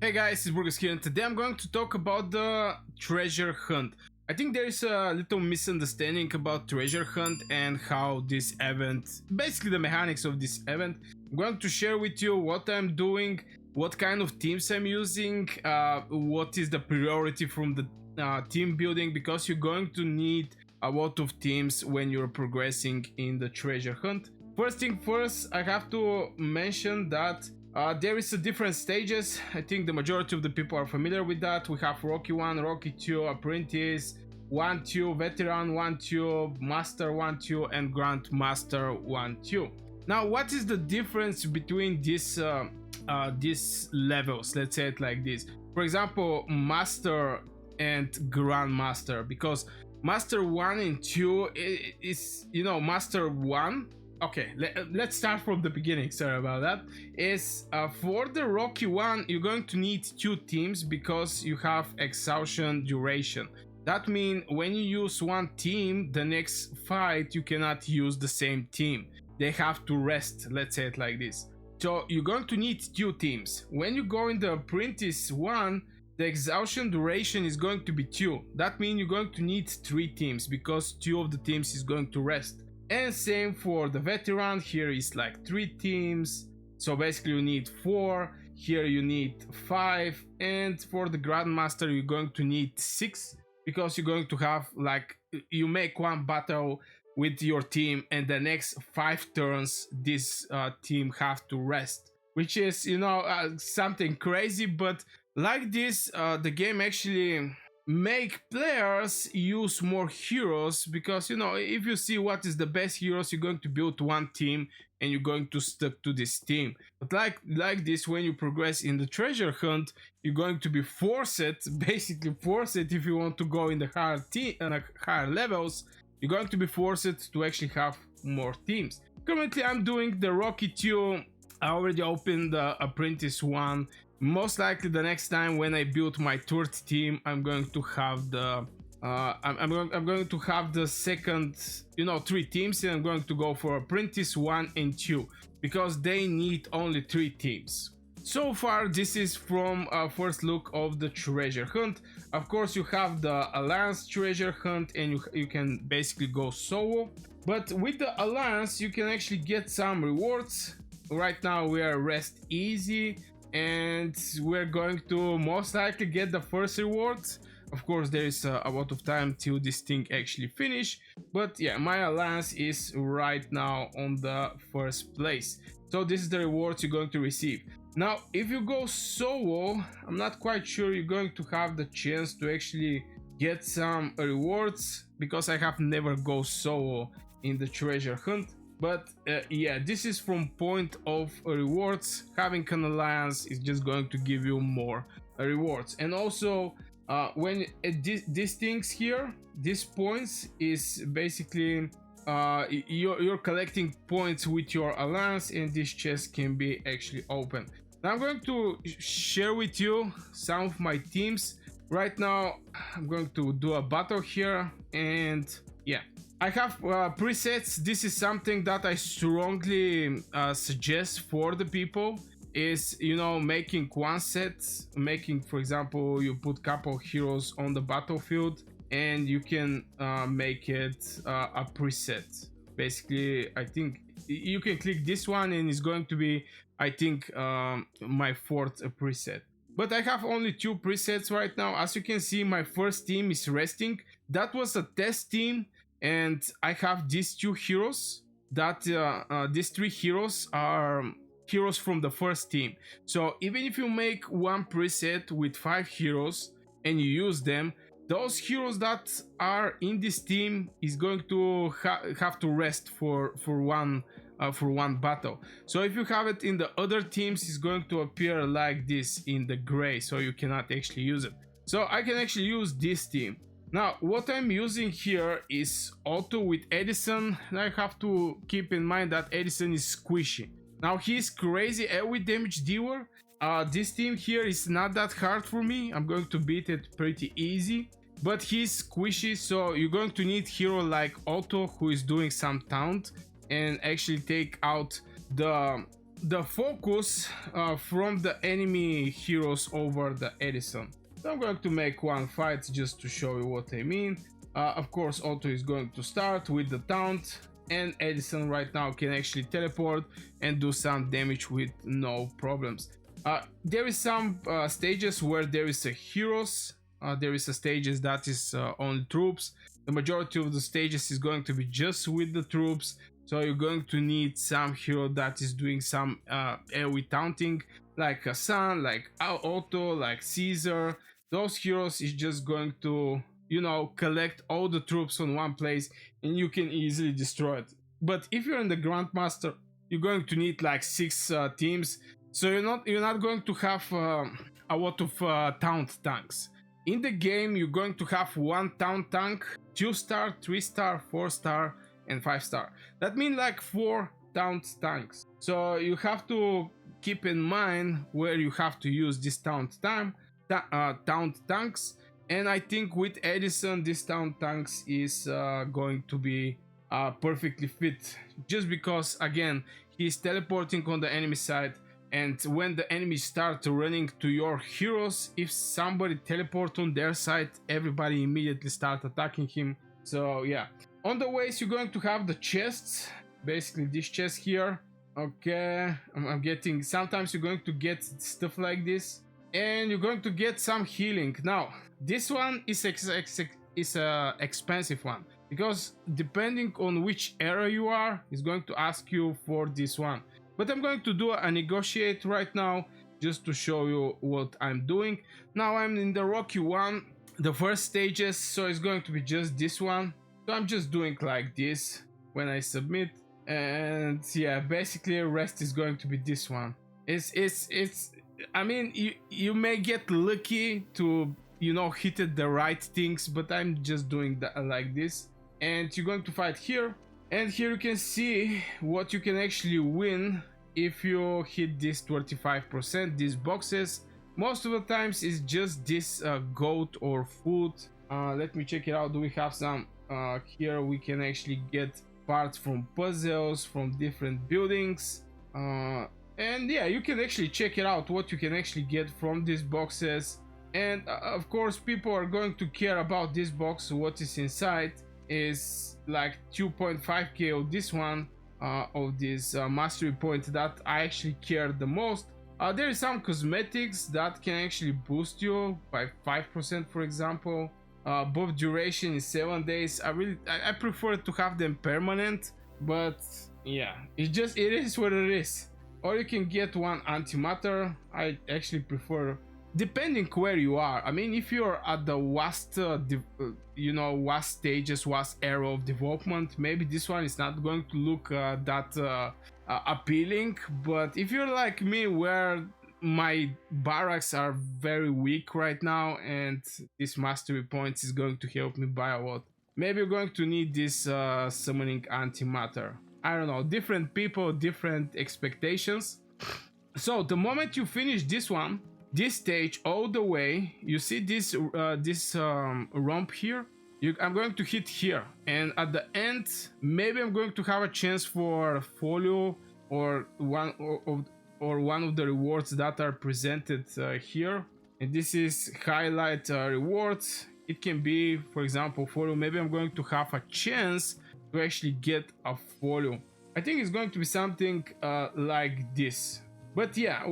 Hey guys, it's Burgers here, and today I'm going to talk about the treasure hunt. I think there is a little misunderstanding about treasure hunt and how this event, basically the mechanics of this event. I'm going to share with you what I'm doing, what kind of teams I'm using, what is the priority from the team building, because you're going to need a lot of teams when you're progressing in the treasure hunt. First thing first, I have to mention that there is a different stages. I think the majority of the people are familiar with that. We have Rookie 1, Rookie 2, Apprentice 1, 2, Veteran 1, 2, Master 1, 2, and Grandmaster 1, 2. Now, what is the difference between these levels? Let's say it like this. For example, Master and Grandmaster, because Master 1 and 2 is, Master 1. Okay, let's start from the beginning. Sorry about that. Is for the Rookie 1, you're going to need 2 teams because you have exhaustion duration. That means when you use one team, the next fight you cannot use the same team. They have to rest, let's say it like this. So you're going to need 2 teams. When you go in the Apprentice 1, the exhaustion duration is going to be 2. That means you're going to need 3 teams because 2 of the teams is going to rest. And same for the Veteran. Here is like 3 teams, so basically you need 4. Here you need 5, and for the Grandmaster you're going to need 6, because you're going to have, like, you make one battle with your team and the next 5 turns this team have to rest, which is something crazy. But like this, the game actually make players use more heroes, because if you see what is the best heroes, you're going to build one team and you're going to stick to this team. But like this, when you progress in the treasure hunt, you're going to be basically forced, if you want to go in the higher levels, you're going to be forced to actually have more teams. Currently I'm doing the Rookie 2. I already opened the Apprentice 1. Most likely the next time when I build my third team, I'm going to have the I'm going to have the second 3 teams, and I'm going to go for Apprentice 1 and 2 because they need only 3 teams. So far this is from a first look of the treasure hunt. Of course you have the Alliance treasure hunt, and you can basically go solo, but with the Alliance you can actually get some rewards. Right now we are rest easy, and we're going to most likely get the first rewards. Of course there is a lot of time till this thing actually finish, but yeah, my Alliance is right now on the first place. So this is the rewards you're going to receive. Now if you go solo, I'm not quite sure you're going to have the chance to actually get some rewards, because I have never go solo in the treasure hunt. But yeah, this is from point of rewards. Having an Alliance is just going to give you more rewards. And also when these things here, these points is basically you're collecting points with your Alliance, and this chest can be actually open. Now I'm going to share with you some of my teams. Right now I'm going to do a battle here, and yeah, I have presets. This is something that I strongly suggest for the people, is making one set, making, for example, you put couple heroes on the battlefield and you can make it a preset. Basically I think you can click this one and it's going to be, I think, my 4th preset. But I have only 2 presets right now. As you can see, my first team is resting. That was a test team, and I have these 2 heroes. That these 3 heroes are heroes from the first team. So even if you make one preset with 5 heroes and you use them, those heroes that are in this team is going to have to rest for one battle. So if you have it in the other teams, it's going to appear like this in the gray, so you cannot actually use it. So I can actually use this team. Now what I'm using here is Otto with Edison, and I have to keep in mind that Edison is squishy. Now he's crazy AoE damage dealer. This team here is not that hard for me. I'm going to beat it pretty easy, but he's squishy, so you're going to need hero like Otto, who is doing some taunt and actually take out the the focus from the enemy heroes over the Edison. So I'm going to make one fight just to show you what I mean. Of course, Otto is going to start with the taunt, and Edison right now can actually teleport and do some damage with no problems. There is some stages where there is a heroes. There is a stages that is on troops. The majority of the stages is going to be just with the troops. So you're going to need some hero that is doing some AoE taunting, like Hassan, like Otto, like Caesar. Those heroes is just going to, you know, collect all the troops on one place and you can easily destroy it. But if you're in the Grandmaster, you're going to need like 6 teams. So you're not going to have a lot of taunt tanks. In the game, you're going to have 1 taunt tank, 2-star, 3-star, 4-star, and 5-star. That means like 4 taunt tanks. So you have to keep in mind where you have to use this taunt tanks. And I think with Edison, this taunt tanks is going to be perfectly fit. Just because, again, he's teleporting on the enemy side. And when the enemies start running to your heroes, if somebody teleport on their side, everybody immediately start attacking him. So yeah. On the ways, you're going to have the chests. Basically this chest here. Okay, I'm getting... Sometimes you're going to get stuff like this. And you're going to get some healing. Now, this one is a expensive one. Because depending on which era you are, it's going to ask you for this one. But I'm going to do a negotiate right now, just to show you what I'm doing. Now I'm in the Rocky 1, the first stages, so it's going to be just this one. So I'm just doing like this when I submit. And yeah, basically the rest is going to be this one. I mean, you may get lucky to, you know, hit it the right things, but I'm just doing that like this. And you're going to fight here. And here you can see what you can actually win if you hit this 25%, these boxes. Most of the times it's just this goat or food. Let me check it out. Do we have some? Here we can actually get parts from puzzles, from different buildings. And yeah, you can actually check it out, what you can actually get from these boxes. And of course, people are going to care about this box, what is inside. Is like 2.5k of this one, of this mastery point that I actually care the most. There is some cosmetics that can actually boost you by 5%, for example. Buff duration is 7 days. I prefer to have them permanent, but yeah, it is what it is. Or you can get one antimatter. I actually prefer, depending where you are. I mean, if you're at the worst, worst stages, worst era of development, maybe this one is not going to look that appealing. But if you're like me, where my barracks are very weak right now, and this mastery points is going to help me by a lot, maybe you're going to need this summoning antimatter. I don't know, different people, different expectations. So the moment you finish this one, this stage all the way, you see this romp here. I'm going to hit here, and at the end, maybe I'm going to have a chance for folio or one of the rewards that are presented here. And this is highlight rewards. It can be, for example, folio. Maybe I'm going to have a chance to actually get a folio. I think it's going to be something like this. But yeah,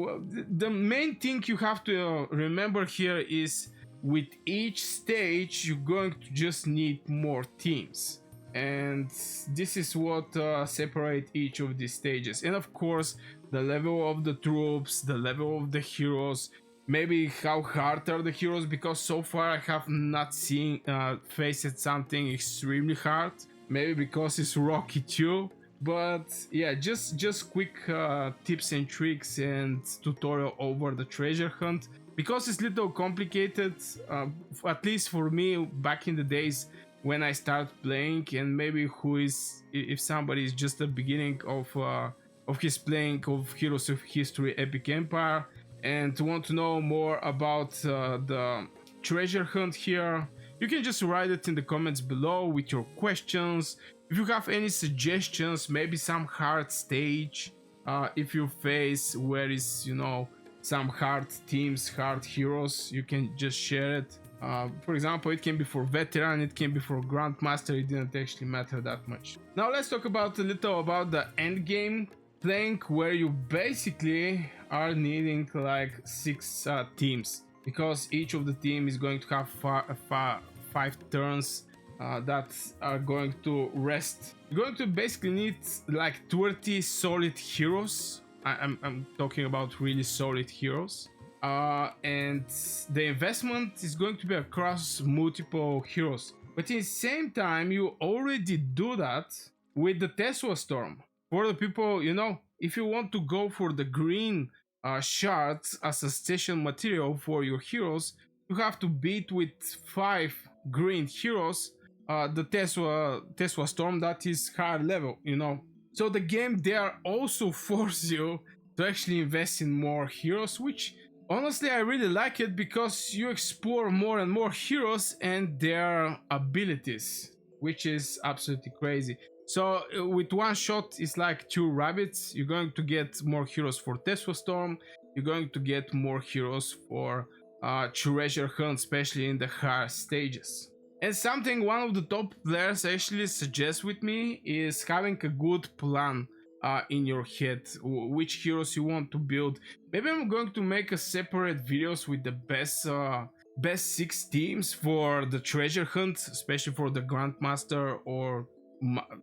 the main thing you have to remember here is with each stage you're going to just need more teams, and this is what separates each of these stages. And of course, the level of the troops, the level of the heroes, maybe how hard are the heroes, because so far I have not seen faced something extremely hard. Maybe because it's Rocky 2. But yeah, just quick tips and tricks and tutorial over the treasure hunt, because it's a little complicated, at least for me back in the days when I started playing. And maybe if somebody is just the beginning of his playing of Heroes of History Epic Empire and want to know more about the treasure hunt here, you can just write it in the comments below with your questions. If you have any suggestions, maybe some hard stage, if you face where is, you know, some hard teams, hard heroes, you can just share it. For example, it can be for veteran, it can be for grandmaster. It didn't actually matter that much. Now let's talk about a little about the end game playing, where you basically are needing like 6 teams, because each of the team is going to have 5 turns that are going to rest. You're going to basically need like 30 solid heroes. I'm talking about really solid heroes. And the investment is going to be across multiple heroes. But in the same time, you already do that with the Tesla Storm. For the people, you know, if you want to go for the green shards as a station material for your heroes, you have to beat with 5 green heroes the Tesla Storm that is higher level, you know. So the game there also force you to actually invest in more heroes, which honestly I really like it, because you explore more and more heroes and their abilities, which is absolutely crazy. So with one shot, it's like 2 rabbits. You're going to get more heroes for Tesla Storm. You're going to get more heroes for treasure hunt, especially in the higher stages. And something one of the top players actually suggests with me is having a good plan in your head, which heroes you want to build. Maybe I'm going to make a separate videos with the best 6 teams for the treasure hunt, especially for the Grandmaster or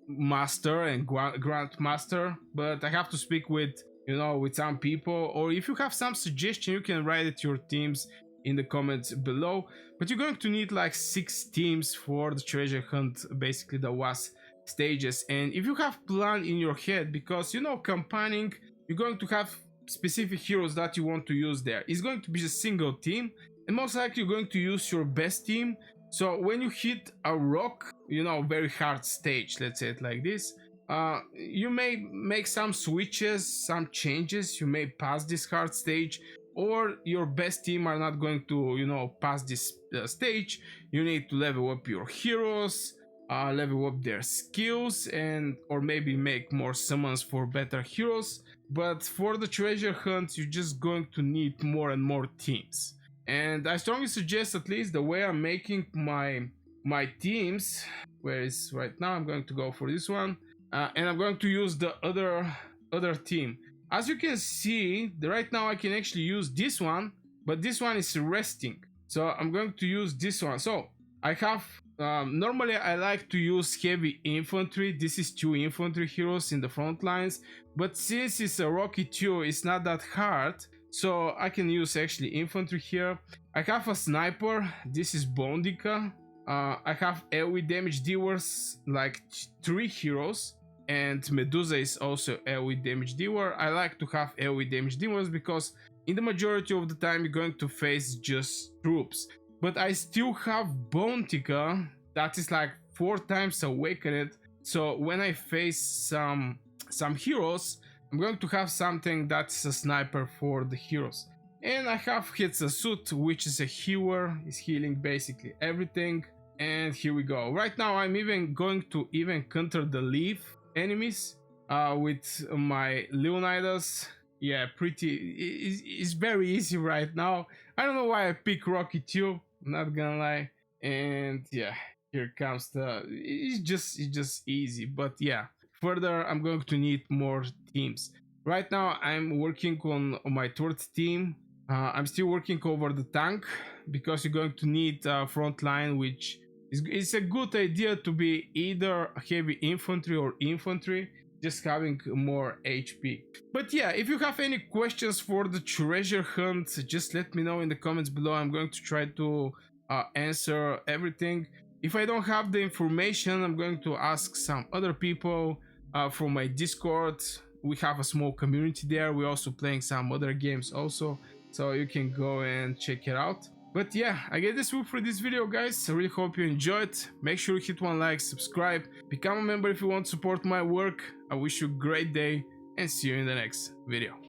Master and Grandmaster. But I have to speak with, you know, with some people, or if you have some suggestion, you can write it your teams in the comments below. But you're going to need like 6 teams for the treasure hunt, basically the WAS stages. And if you have plan in your head, because you know, campaigning, you're going to have specific heroes that you want to use there. It's going to be a single team, and most likely you're going to use your best team. So when you hit a rock, you know, very hard stage, let's say it like this, you may make some switches, some changes. You may pass this hard stage, or your best team are not going to, you know, pass this stage. You need to level up your heroes, level up their skills, and or maybe make more summons for better heroes. But for the treasure hunt, you're just going to need more and more teams. And I strongly suggest, at least the way I'm making my teams, where is right now, I'm going to go for this one, and I'm going to use the other team. As you can see, right now I can actually use this one, but this one is resting. So I'm going to use this one. So I have, normally I like to use heavy infantry. This is 2 infantry heroes in the front lines, but since it's a Rocky 2, it's not that hard. So I can use actually infantry here. I have a sniper. This is Bondika. I have AoE damage dealers, like 3 heroes. And Medusa is also AoE damage dealer. I like to have AoE damage dealers because in the majority of the time you're going to face just troops. But I still have Bondika that is like 4 times awakened. So when I face some heroes, I'm going to have something that's a sniper for the heroes. And I have Hitsasut, which is a healer, is healing basically everything. And here we go. Right now I'm even going to counter the leaf enemies with my Leonidas. Yeah, it's very easy right now. I don't know why I pick Rocky 2, I'm not gonna lie. And yeah, here comes it's just easy. But yeah, further I'm going to need more teams. Right now I'm working on my 3rd team. I'm still working over the tank, because you're going to need a front line, which it's a good idea to be either heavy infantry or infantry, just having more HP. But yeah, if you have any questions for the treasure hunt, just let me know in the comments below. I'm going to try to answer everything. If I don't have the information, I'm going to ask some other people from my Discord. We have a small community there. We're also playing some other games also, so you can go and check it out. But yeah, I guess that's all for this video, guys. I really hope you enjoyed. Make sure you hit 1 like, subscribe, become a member if you want to support my work. I wish you a great day, and see you in the next video.